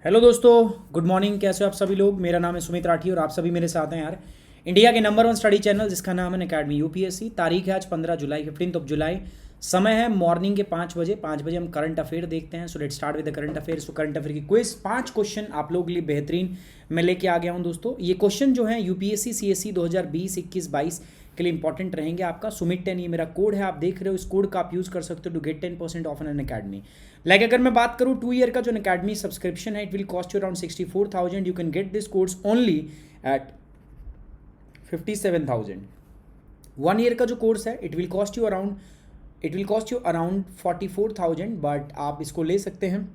Hello दोस्तों, good morning. कैसे हो आप सभी लोग? मेरा नाम है सुमित राठी और आप सभी मेरे साथ हैं यार इंडिया के नंबर 1 स्टडी चैनल जिसका नाम है अकेडमी यूपीएससी। तारीख है आज 15 जुलाई, 15 जुलाई। समय है मॉर्निंग के 5 बजे। 5 बजे हम करंट अफेयर देखते हैं। So let start with the current affairs. तो करंट अफेयर की क्विज 5 क्वेश्चन आप लोगों के लिए बेहतरीन मैं लेके आ गया हूं दोस्तों। ये क्वेश्चन जो है यूपीएससी सीएससी 2020, 21, 22 के लिए इंपॉर्टेंट रहेंगे। आपका सुमित 10 ये मेरा कोड है, आप देख रहे हो। इस कोड का आप यूज कर सकते हो to get 10% off Unacademy. Like अगर मैं बात करूँ 2 ईयर का जो अकेडमी सब्सक्रिप्शन है, it will cost you around 64,000। You can get this course only at 57,000। 1 year का जो कोर्स है it will cost you around 44,000, but आप इसको ले सकते हैं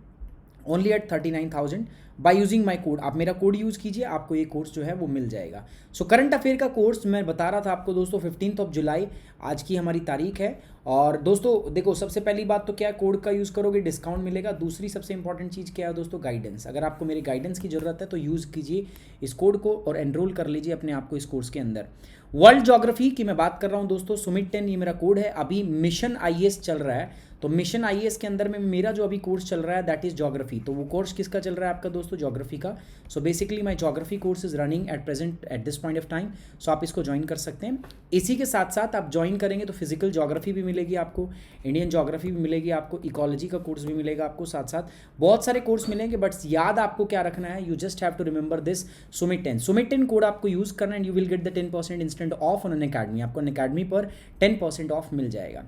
only at 39,000 by using my code. आप मेरा कोड यूज़ कीजिए, आपको ये कोर्स जो है वो मिल जाएगा। सो करंट अफेयर का कोर्स मैं बता रहा था आपको दोस्तों, 15 जुलाई आज की हमारी तारीख है। और दोस्तों देखो, सबसे पहली बात तो क्या है, कोड का यूज़ करोगे डिस्काउंट मिलेगा। दूसरी सबसे इंपॉर्टेंट चीज़ क्या है दोस्तों, गाइडेंस। अगर आपको मेरी गाइडेंस की ज़रूरत है तो यूज़ कीजिए इस कोड को और एनरोल कर लीजिए अपने आप को इस कोर्स के अंदर। वर्ल्ड ज्योग्राफी की मैं बात कर रहा हूँ दोस्तों, सुमित 10 ये मेरा कोड है। अभी मिशन आईएएस चल रहा है, तो मिशन आईएएस के अंदर में मेरा जो अभी कोर्स चल रहा है दैट इज ज्योग्राफी। तो वो कोर्स किसका चल रहा है आपका दोस्तों, ज्योग्राफी का। So basically my geography course is running at present at this point of time. So आप इसको ज्वाइन कर सकते हैं। इसी के साथ साथ आप ज्वाइन करेंगे तो फिजिकल ज्योग्राफी भी मिलेगी आपको, इंडियन ज्योग्राफी भी मिलेगी आपको, इकोलॉजी का कोर्स भी मिलेगा आपको, साथ साथ बहुत सारे कोर्स मिलेंगे। बट याद आपको क्या रखना है, you just have to remember this Sumit 10। Sumit 10 code आपको यूज करना है and you will get the 10% instant off on Unacademy. आपको एन अकेडमी पर 10% ऑफ मिल जाएगा।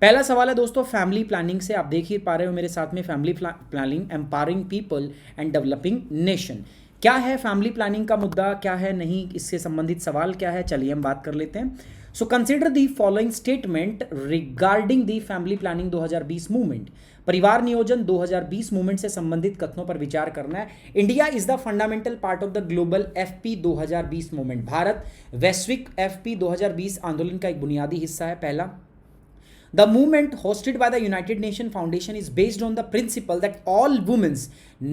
पहला सवाल है दोस्तों फैमिली प्लानिंग से। आप देख ही पा रहे हो मेरे साथ में, family planning empowering people and developing nation. क्या है फैमिली प्लानिंग का मुद्दा, क्या है नहीं, इससे संबंधित सवाल क्या है, चलिए हम बात कर लेते हैं। So consider the following statement regarding the family planning 2020 movement. परिवार नियोजन 2020 मूवमेंट से संबंधित कथनों पर विचार करना है। India is the fundamental part of the global FP 2020 movement. Bharat वैश्विक एफपी 2020 आंदोलन का एक बुनियादी हिस्सा है। पहला, the movement hosted by the United Nations Foundation is based on the principle that all women,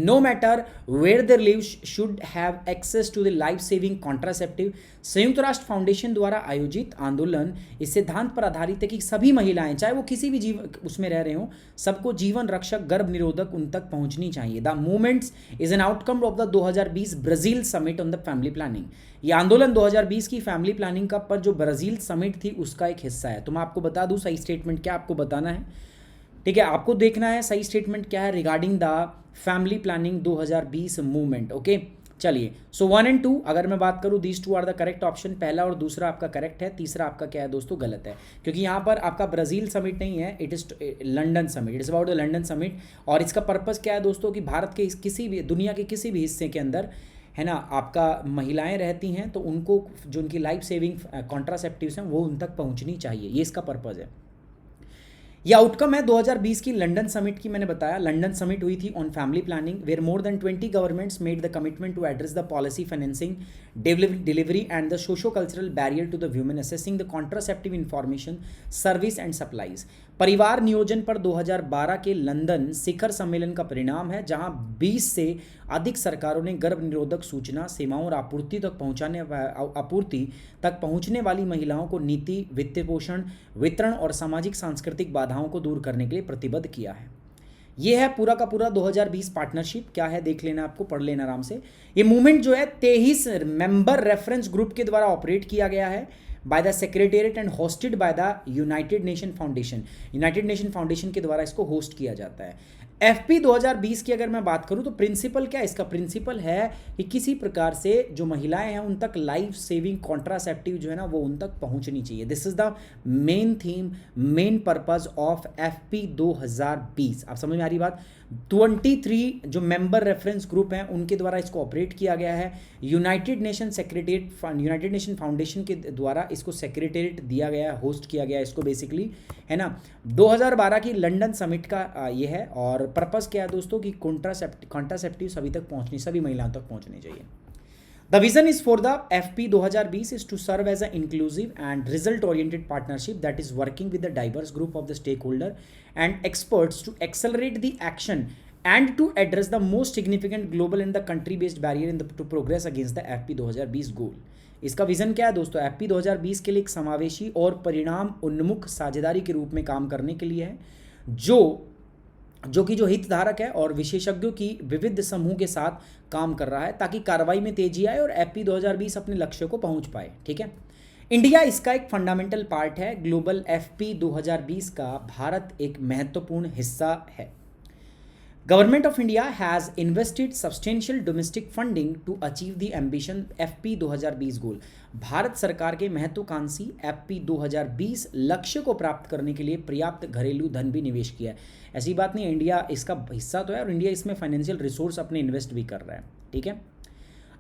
no matter where they live, should have access to the life-saving contraceptive। संयुक्त राष्ट्र फाउंडेशन द्वारा आयोजित आंदोलन इस सिद्धांत पर आधारित है कि सभी महिलाएं, चाहे वो किसी भी जीव उसमें रह रहे हो, सबको जीवन रक्षक गर्भ निरोधक उन तक पहुंचनी चाहिए। The movements is an outcome of the 2020 Brazil summit on the family planning. ये आंदोलन 2020 की फैमिली प्लानिंग का पर जो ब्राजील समिट थी उसका एक हिस्सा है। तो मैं आपको बता दूं सही स्टेटमेंट क्या आपको बताना है, ठीक है। आपको देखना है सही स्टेटमेंट क्या है regarding the family planning 2020 movement. Okay, चलिए। सो 1 और 2 अगर मैं बात करूं, these 2 are the correct option. पहला और दूसरा आपका करेक्ट है, तीसरा आपका क्या है दोस्तों, गलत है। क्योंकि यहाँ पर आपका ब्राजील समिट नहीं है, it is London summit. It is about the London summit. और इसका पर्पस क्या है दोस्तों कि भारत के किसी भी, दुनिया के किसी भी हिस्से के अंदर है ना, आपका महिलाएं रहती हैं तो उनको जो उनकी लाइफ सेविंग कॉन्ट्रासेप्टिव्स हैं वो उन तक पहुंचनी चाहिए, ये इसका पर्पज़ है। ये आउटकम है 2020 की लंदन समिट की। मैंने बताया लंदन समिट हुई थी on family planning, where more than 20 governments made the commitment to address the policy financing delivery and the socio cultural barrier to the women accessing the contraceptive information service and supplies. परिवार नियोजन पर 2012 के London शिखर सम्मेलन का परिणाम है, जहां 20 से अधिक सरकारों ने गर्भ निरोधक सूचना सेवाओं और आपूर्ति तक पहुंचने वाली महिलाओं को नीति, वित्त पोषण, वितरण और सामाजिक सांस्कृतिक बाधाओं को दूर करने के लिए प्रतिबद्ध किया है। ये है पूरा का पूरा 2020 पार्टनरशिप। क्या है देख लेना, आपको पढ़ लेना आराम से। ये मूवमेंट जो है 23 मेंबर रेफरेंस ग्रुप के द्वारा ऑपरेट किया गया है by the secretariat and hosted by the United nation foundation. United nation foundation के द्वारा इसको होस्ट किया जाता है। एफपी 2020 की अगर मैं बात करूं तो प्रिंसिपल क्या है इसका? प्रिंसिपल है कि किसी प्रकार से जो महिलाएं हैं उन तक लाइफ सेविंग कॉन्ट्रासेप्टिव जो है ना वो उन तक पहुंचनी चाहिए। This is the main theme, main purpose of FP 2020। आप समझ में आ रही बात? 23 जो मेंबर रेफरेंस ग्रुप हैं उनके द्वारा इसको ऑपरेट किया गया है। United nation secretariat, United nation foundation के द्वारा इसको सेक्रेटेरिएट दिया गया है, होस्ट किया गया है इसको बेसिकली, है ना। 2012 की लंदन समिट का ये है। और पर्पस क्या है दोस्तों कि कॉन्ट्रासेप्टिव सभी तक पहुंचनी, सभी महिलाओं तक पहुंचनी चाहिए। The vision is for the FP 2020 is to serve as an inclusive and result-oriented partnership that is working with the diverse group of the stakeholder and experts to accelerate the action and to address the most significant global and the country-based barrier to progress against the FP 2020 goal। इसका vision क्या है दोस्तों? FP 2020 के लिए एक समावेशी और परिणाम उन्मुख साझेदारी के रूप में काम करने के लिए है, जो हितधारक है और विशेषज्ञों की विविध समूह के साथ काम कर रहा है ताकि कार्रवाई में तेजी आए और एफपी 2020 अपने लक्ष्य को पहुंच पाए। ठीक है, इंडिया इसका एक फंडामेंटल पार्ट है। ग्लोबल एफपी 2020 का भारत एक महत्वपूर्ण हिस्सा है। Government of India has invested substantial domestic funding to achieve the ambition FP 2020 goal. Bharat सरकार के महत्वाकांक्षी एफपी 2020 लक्ष्य को प्राप्त करने के लिए पर्याप्त घरेलू धन भी निवेश किया है। ऐसी बात नहीं, इंडिया इसका हिस्सा तो है और इंडिया इसमें फाइनेंशियल रिसोर्स अपने इन्वेस्ट भी कर रहा है। ठीक है,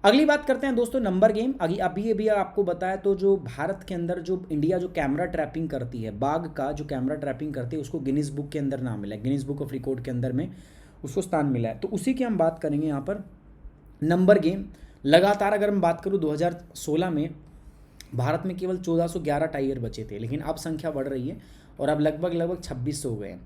अगली बात करते हैं दोस्तों नंबर गेम। अभी आपको बताया तो जो भारत के अंदर जो इंडिया जो कैमरा ट्रैपिंग करती है, बाघ का जो कैमरा ट्रैपिंग करती है उसको गिनीज बुक के अंदर नाम मिला है, गिनीज बुक ऑफ रिकॉर्ड के अंदर में उसको स्थान मिला है। तो उसी की हम बात करेंगे यहाँ पर। नंबर गेम लगातार अगर हम बात करूँ 2016 में भारत में केवल 1411 टाइगर बचे थे, लेकिन अब संख्या बढ़ रही है और अब लगभग 2600 हो गए हैं।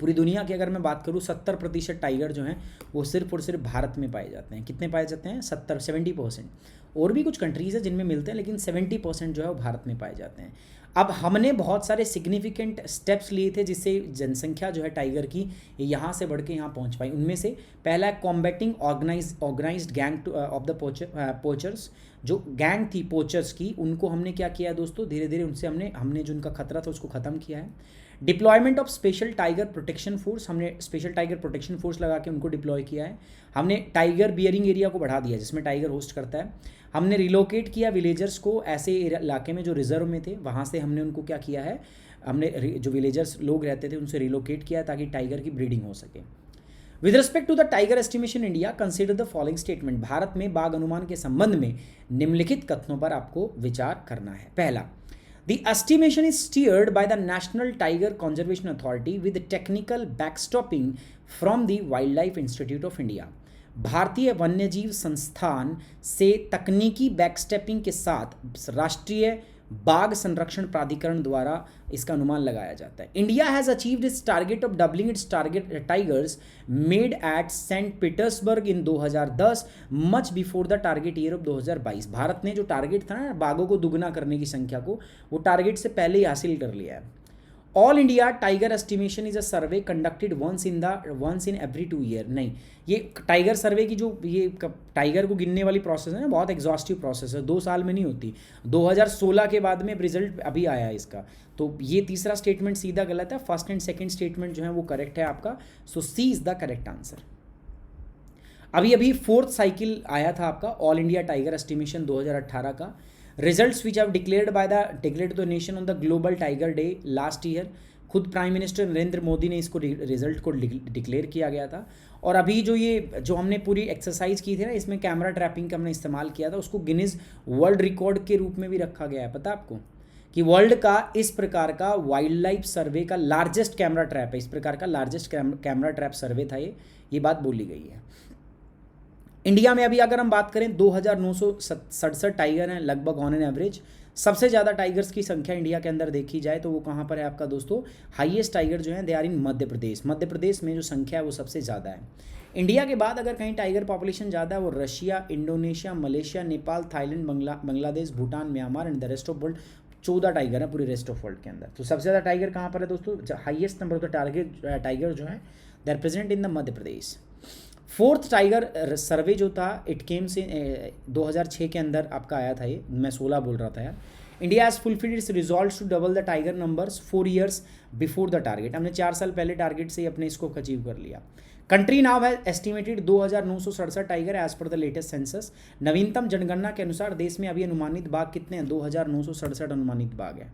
पूरी दुनिया की अगर मैं बात करूँ 70% टाइगर जो हैं वो सिर्फ और सिर्फ भारत में पाए जाते हैं। कितने पाए जाते हैं? 70% और भी कुछ कंट्रीज़ है जिनमें मिलते हैं, लेकिन 70% जो है वो भारत में पाए जाते हैं। अब हमने बहुत सारे सिग्निफिकेंट स्टेप्स लिए थे जिससे जनसंख्या जो है टाइगर की यहाँ से बढ़ के यहाँ पहुँच पाई। उनमें से पहला है combating organised gang of the poachers. जो गैंग थी पोचर्स की, उनको हमने क्या किया दोस्तों? धीरे धीरे उनसे हमने जो उनका खतरा था उसको ख़त्म किया है। Deployment of special tiger protection force, हमने स्पेशल टाइगर प्रोटेक्शन फोर्स लगा के उनको डिप्लॉय किया है। हमने टाइगर बियरिंग एरिया को बढ़ा दिया जिसमें टाइगर होस्ट करता है। हमने रिलोकेट किया विलेजर्स को, ऐसे इलाके में जो रिजर्व में थे वहाँ से हमने उनको क्या किया है, हमने जो विलेजर्स लोग रहते थे उनसे रिलोकेट किया ताकि टाइगर की ब्रीडिंग हो सके। With respect to the tiger estimation India consider the following statement. Bharat में बाघ अनुमान के संबंध में निम्नलिखित कथनों पर आपको विचार करना है। पहला, The estimation is steered by the National Tiger Conservation Authority with technical backstopping from the Wildlife Institute of India। भारतीय वन्यजीव संस्थान से तकनीकी बैकस्टेपिंग के साथ राष्ट्रीय बाघ संरक्षण प्राधिकरण द्वारा इसका अनुमान लगाया जाता है। India has achieved its target of doubling its target tigers made at Saint Petersburg in 2010 much before the target year of 2022। Bharat ने जो टारगेट था ना बाघों को दुगना करने की संख्या को, वो टारगेट से पहले ही हासिल कर लिया है। All India tiger estimation is a survey conducted once in every 2 year. नहीं, ये टाइगर सर्वे की जो ये टाइगर को गिनने वाली प्रोसेस है ना, बहुत एग्जॉस्टिव प्रोसेस है, 2 साल में नहीं होती। 2016 के बाद में रिजल्ट अभी आया है इसका। तो ये तीसरा स्टेटमेंट सीधा गलत है, फर्स्ट एंड सेकेंड स्टेटमेंट जो है वो करेक्ट है आपका। सो सी इज द करेक्ट आंसर। अभी 4th साइकिल आया था आपका ऑल इंडिया टाइगर एस्टिमेशन 2018 का। Results which have declared the nation on the global tiger day last year. खुद प्राइम मिनिस्टर नरेंद्र मोदी ने इसको रिजल्ट को डिक्लेयर किया गया था। और अभी जो हमने पूरी एक्सरसाइज की थी ना, इसमें कैमरा ट्रैपिंग का हमने इस्तेमाल किया था, उसको गिनीज वर्ल्ड रिकॉर्ड के रूप में भी रखा गया है। पता आपको कि वर्ल्ड का इस प्रकार का वाइल्ड लाइफ सर्वे का लार्जेस्ट कैमरा ट्रैप है, इस प्रकार का लार्जेस्ट कैमरा ट्रैप सर्वे था ये बात बोली गई है। इंडिया में अभी अगर हम बात करें 2967 टाइगर हैं लगभग ऑन एन एवरेज। सबसे ज़्यादा टाइगर्स की संख्या इंडिया के अंदर देखी जाए तो वो कहाँ पर है आपका दोस्तों? हाईएस्ट टाइगर जो है they are in Madhya Pradesh. Madhya Pradesh में जो संख्या है वो सबसे ज़्यादा है। इंडिया के बाद अगर कहीं टाइगर पॉपुलेशन ज़्यादा है वो Russia, Indonesia, Malaysia, Nepal, Thailand, Bangladesh, Bhutan, Myanmar and the rest of world. 14 tiger है पूरे रेस्ट ऑफ वर्ल्ड के अंदर। तो सबसे ज़्यादा टाइगर कहाँ पर है दोस्तों? Highest number of the tiger जो है they are present in the Madhya Pradesh. Fourth tiger survey जो था इट केम से 2006 के अंदर आपका आया था, ये मैं 16 बोल रहा था यार। India has fulfilled its resolve to double the tiger numbers 4 years before the target. हमने 4 साल पहले टारगेट से ही अपने इसको अचीव कर लिया। कंट्री नाउ है estimated 2967 tiger as per the latest census. नवीनतम जनगणना के अनुसार देश में अभी अनुमानित बाघ कितने हैं? 2967 अनुमानित बाघ है।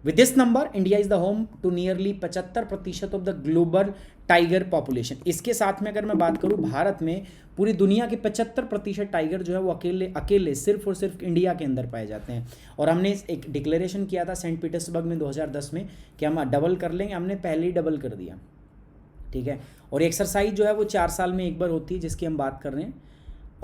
With this number India is the home to nearly 75% of the global tiger population. इसके साथ में अगर मैं बात करूं, भारत में पूरी दुनिया के 75% टाइगर जो है वो अकेले सिर्फ और सिर्फ इंडिया के अंदर पाए जाते हैं। और हमने एक डिक्लेरेशन किया था सेंट पीटर्सबर्ग में 2010 में कि हम डबल कर लेंगे, हमने पहले ही डबल कर दिया, ठीक है। और एक्सरसाइज जो है वो 4 साल में एक बार होती है जिसकी हम बात कर रहे हैं।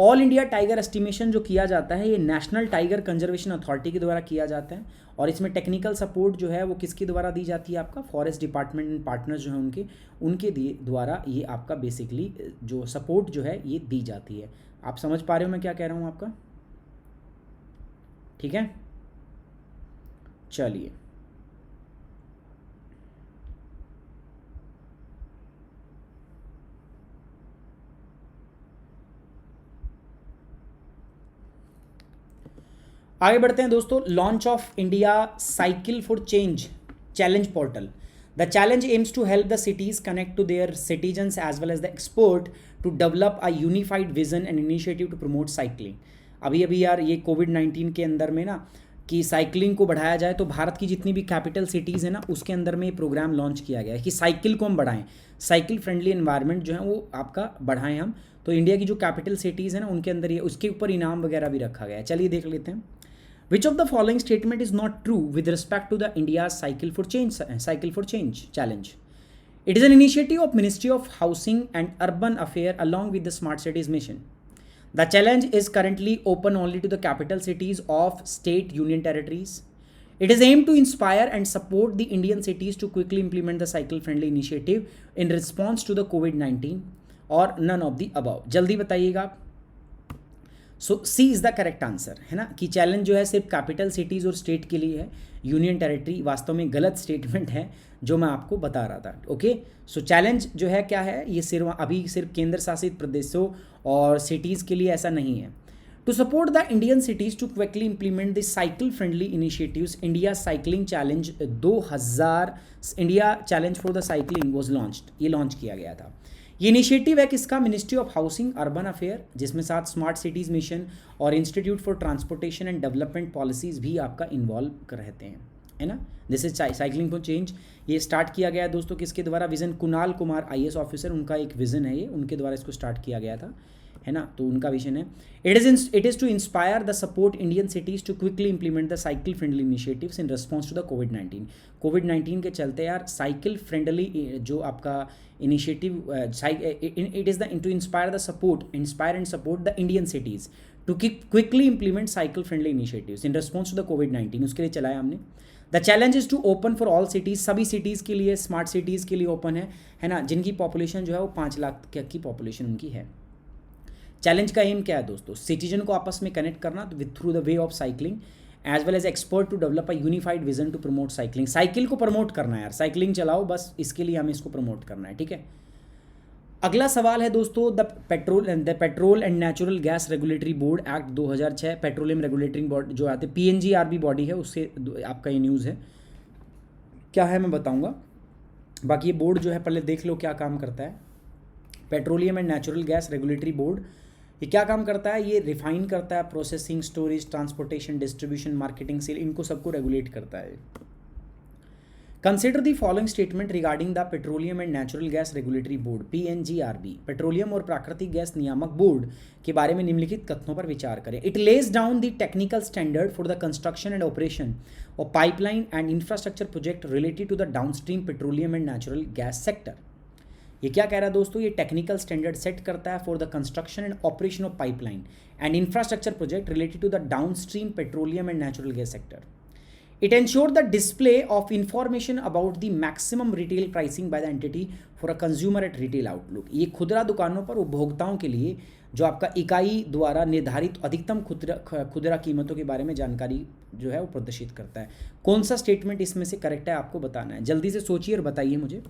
ऑल इंडिया टाइगर एस्टिमेशन जो किया जाता है ये नेशनल टाइगर कंजर्वेशन अथॉरिटी के द्वारा किया जाता है, और इसमें टेक्निकल सपोर्ट जो है वो किसके द्वारा दी जाती है? आपका फॉरेस्ट डिपार्टमेंट एंड पार्टनर्स जो हैं उनके द्वारा ये आपका बेसिकली जो सपोर्ट जो है ये दी जाती है। आप समझ पा रहे हो मैं क्या कह रहा हूँ आपका? ठीक है, चलिए आगे बढ़ते हैं दोस्तों। Launch of India cycle for change challenge portal. The challenge aims to help the cities connect to their citizens as well as the export to develop a unified vision and initiative to promote cycling. अभी यार ये कोविड-19 के अंदर में ना कि cycling को बढ़ाया जाए, तो भारत की जितनी भी कैपिटल सिटीज़ है ना उसके अंदर में ये प्रोग्राम लॉन्च किया गया है कि साइकिल को हम बढ़ाएं, साइकिल फ्रेंडली एनवायरनमेंट जो है वो आपका बढ़ाएं हम। तो इंडिया की जो कैपिटल सिटीज़ है ना उनके अंदर ये उसके ऊपर इनाम वगैरह भी रखा गया है। चलिए देख लेते हैं। Which of the following statement is not true with respect to the India's Cycle for Change challenge? It is an initiative of Ministry of Housing and Urban Affairs along with the Smart Cities mission. The challenge is currently open only to the capital cities of state union territories. It is aimed to inspire and support the Indian cities to quickly implement the cycle friendly initiative in response to the COVID-19 or none of the above. जल्दी बताइएगा आप। सो सी is the correct answer, है ना, कि challenge जो है सिर्फ capital cities और स्टेट के लिए है, यूनियन टेरिटरी वास्तव में गलत स्टेटमेंट है जो मैं आपको बता रहा था। ओके, सो चैलेंज जो है क्या है, ये सिर्फ केंद्र शासित प्रदेशों और सिटीज़ के लिए ऐसा नहीं है। To support the Indian cities to quickly implement the cycle friendly initiatives, India cycling challenge 2000 India challenge for the cycling was launched, ये लॉन्च किया गया था। ये इनिशिएटिव है किसका? Ministry of housing urban affair, जिसमें साथ स्मार्ट सिटीज़ मिशन और institute for transportation and development policies भी आपका इन्वॉल्व रहते हैं, है ना। This is cycling for change. ये स्टार्ट किया गया है दोस्तों किसके द्वारा? Vision Kunal Kumar IAS officer, उनका एक विजन है ये, उनके द्वारा इसको स्टार्ट किया गया था, है ना। तो उनका विजन है it is to inspire the support Indian cities to quickly implement the cycle friendly initiatives in response to the कोविड-19 के चलते यार साइकिल फ्रेंडली जो आपका initiative it is the to inspire and support the Indian cities to quickly implement cycle friendly initiatives in response to the कोविड-19, उसके लिए चलाया हमने। The challenge is to open for all cities, सभी cities के लिए, स्मार्ट सिटीज़ के लिए ओपन है ना, जिनकी पॉपुलेशन जो है वो 5 लाख की पॉपुलेशन उनकी है। चैलेंज का एम क्या है दोस्तों? सिटीजन को आपस में कनेक्ट करना with through the way of cycling as well as expert to develop a unified vision to promote cycling. Cycle को प्रमोट करना है यार, साइकिलिंग चलाओ बस, इसके लिए हमें इसको प्रमोट करना है, ठीक है। अगला सवाल है दोस्तों, the petrol and natural gas regulatory board act 2006, petroleum regulatory board जो आते हैं PNGRB बॉडी है, उससे आपका ये न्यूज़ है। क्या है मैं बताऊंगा, बाकी ये बोर्ड जो है पहले देख लो क्या काम करता है। Petroleum and natural gas regulatory board ये क्या काम करता है? ये रिफाइन करता है, processing, storage, transportation, distribution, marketing, sale, इनको सबको रेगुलेट करता है। Consider the following statement regarding the petroleum and natural gas regulatory board PNGRB, petroleum और प्राकृतिक गैस नियामक बोर्ड के बारे में निम्नलिखित कथनों पर विचार करें। It lays down the technical standard for the construction and operation of pipeline and infrastructure project related to the downstream petroleum and natural gas sector. ये क्या कह रहा है दोस्तों? ये टेक्निकल स्टैंडर्ड सेट करता है for the construction and operation of pipeline and infrastructure project related to the downstream petroleum and natural gas sector. It ensured the display of information about the maximum retail pricing by the entity for a consumer at retail outlook। ये खुदरा दुकानों पर उपभोक्ताओं के लिए जो आपका इकाई द्वारा निर्धारित अधिकतम खुदरा कीमतों के बारे में जानकारी जो है वो प्रदर्शित करता है। कौन सा स्टेटमेंट इसमें से करेक्ट है आपको बताना है, जल्दी से सोचिए और बताइए मुझे।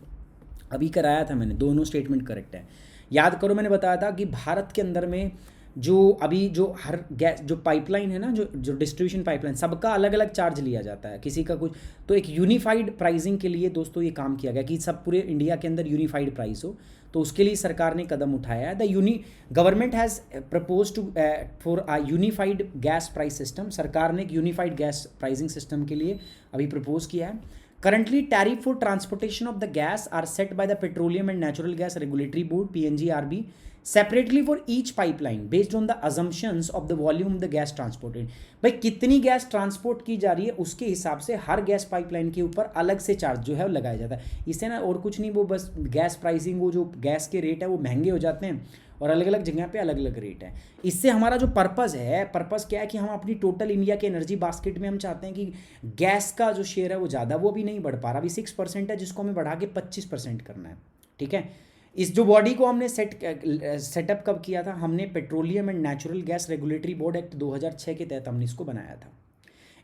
अभी कराया था मैंने, दोनों स्टेटमेंट करेक्ट है। याद करो मैंने बताया था कि भारत के अंदर में जो अभी जो हर गैस जो पाइपलाइन है ना, जो डिस्ट्रीब्यूशन पाइपलाइन, सबका अलग अलग चार्ज लिया जाता है, किसी का कुछ। तो एक यूनिफाइड प्राइसिंग के लिए दोस्तों ये काम किया गया कि सब पूरे इंडिया के अंदर यूनिफाइड प्राइस हो, तो उसके लिए सरकार ने कदम उठाया है। Government has propose to for a unified gas price system. सरकार ने एक यूनिफाइड गैस प्राइसिंग सिस्टम के लिए अभी प्रपोज किया है। Currently, tariff for transportation of the gas are set by the Petroleum and Natural Gas Regulatory Board (PNGRB) separately for each pipeline based on the assumptions of the volume of the gas transported. भाई कितनी gas transport की जा रही है उसके हिसाब से हर gas pipeline के ऊपर अलग से चार्ज जो है वो लगाया जाता है। इससे ना और कुछ नहीं, वो बस गैस प्राइसिंग, वो जो गैस के रेट है वो महंगे हो जाते हैं और अलग अलग जगह पे अलग अलग रेट है। इससे हमारा जो पर्पज़ है, पर्पज़ क्या है कि हम अपनी टोटल इंडिया के एनर्जी बास्केट में हम चाहते हैं कि गैस का जो शेयर है वो ज़्यादा, वो अभी नहीं बढ़ पा रहा, अभी 6% है, जिसको हमें बढ़ा के 25% करना है। ठीक है, इस जो बॉडी को हमने सेटअप कब किया था, हमने petroleum and natural gas regulatory board act 2006 के तहत हमने इसको बनाया था।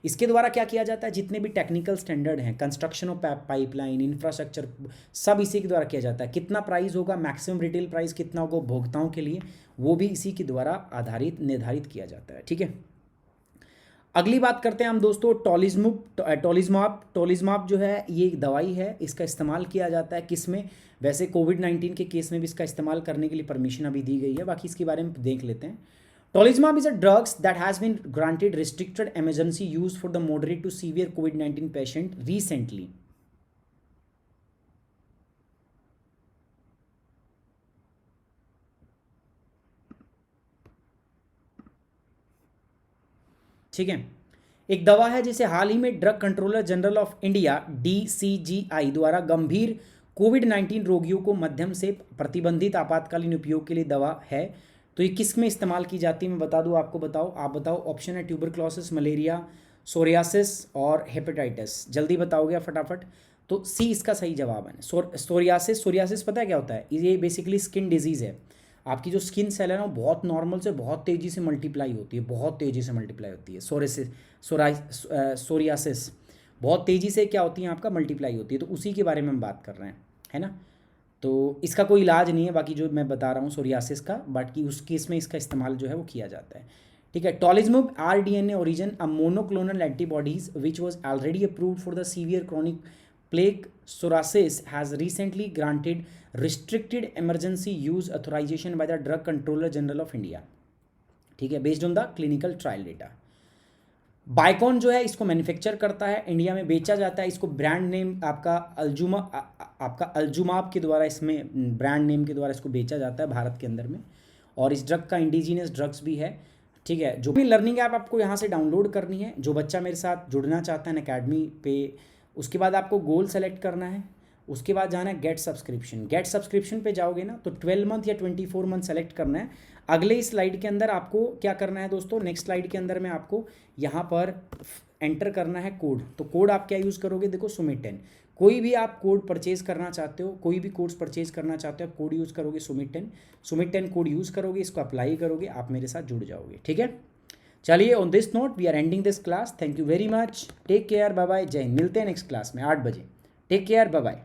इसके द्वारा क्या किया जाता है, जितने भी टेक्निकल स्टैंडर्ड हैं, कंस्ट्रक्शन ऑफ पाइपलाइन, इंफ्रास्ट्रक्चर, सब इसी के द्वारा किया जाता है। कितना प्राइस होगा, मैक्सिमम रिटेल प्राइस कितना होगा उपभोक्ताओं के लिए, वो भी इसी के द्वारा आधारित निर्धारित किया जाता है। ठीक है, अगली बात करते हैं हम दोस्तों टोलिज्माप जो है ये एक दवाई है, इसका इस्तेमाल किया जाता है किस में, वैसे कोविड-19 के केस में भी इसका इस्तेमाल करने के लिए परमिशन अभी दी गई है, बाकी इसके बारे में देख लेते हैं। Tolizumab is a drug that has been granted restricted emergency use for the moderate to severe COVID-19 patient recently. ठीक है, एक दवा है जिसे हाल ही में drug controller general of India DCGI द्वारा गंभीर कोविड-19 रोगियों को मध्यम से प्रतिबंधित आपातकालीन उपयोग के लिए दवा है। तो ये किस में इस्तेमाल की जाती है मैं बता दूं आपको, आप बताओ। ऑप्शन है ट्यूबरक्लोसिस, मलेरिया, सोरियासिस और हेपेटाइटिस। जल्दी बताओगे फटाफट। तो सी इसका सही जवाब है। सोरियासिस पता है क्या होता है, ये बेसिकली स्किन डिजीज़ है। आपकी जो स्किन सेल है ना, बहुत नॉर्मल से बहुत तेज़ी से मल्टीप्लाई होती है, बहुत तेज़ी से मल्टीप्लाई होती है। सोरियासिस बहुत तेज़ी से क्या होती है, आपका मल्टीप्लाई होती है, तो उसी के बारे में हम बात कर रहे हैं, है ना। तो इसका कोई इलाज नहीं है, बाकी जो मैं बता रहा हूँ सोरियासिस का, बाकी उस केस में इसका इस्तेमाल जो है वो किया जाता है। ठीक है, tolizumab rDNA origin a monoclonal antibodies which was already approved for the severe chronic plaque psoriasis has recently granted restricted emergency use authorisation by the drug controller general of India. ठीक है, based on the clinical trial data. Biocon जो है इसको manufacture करता है, India में बेचा जाता है। इसको ब्रांड नेम आपका अल्जुमाब के द्वारा, इसमें ब्रांड नेम के द्वारा इसको बेचा जाता है भारत के अंदर में। और इस ड्रग का इंडिजीनियस ड्रग्स भी है। ठीक है, जो भी लर्निंग ऐप आपको यहाँ से डाउनलोड करनी है, जो बच्चा मेरे साथ जुड़ना चाहता है अकेडमी पे, उसके बाद आपको गोल सेलेक्ट करना है, उसके बाद जाना है गेट सब्सक्रिप्शन पे जाओगे ना, तो 12 मंथ या 24 मंथ सेलेक्ट करना है। अगले इस स्लाइड के अंदर आपको क्या करना है दोस्तों, नेक्स्ट स्लाइड के अंदर में आपको यहाँ पर एंटर करना है कोड। तो कोड आप क्या यूज़ करोगे, देखो सुमित10। कोई भी आप कोड परचेज करना चाहते हो, कोई भी कोर्स परचेज करना चाहते हो, आप कोड यूज़ करोगे सुमित10 कोड यूज़ करोगे, इसको अप्लाई करोगे, आप मेरे साथ जुड़ जाओगे। ठीक है, चलिए on this note we are ending this class. Thank you very much, take care, bye bye, जय हिंद। मिलते हैं नेक्स्ट क्लास में 8 बजे। Take care, bye bye.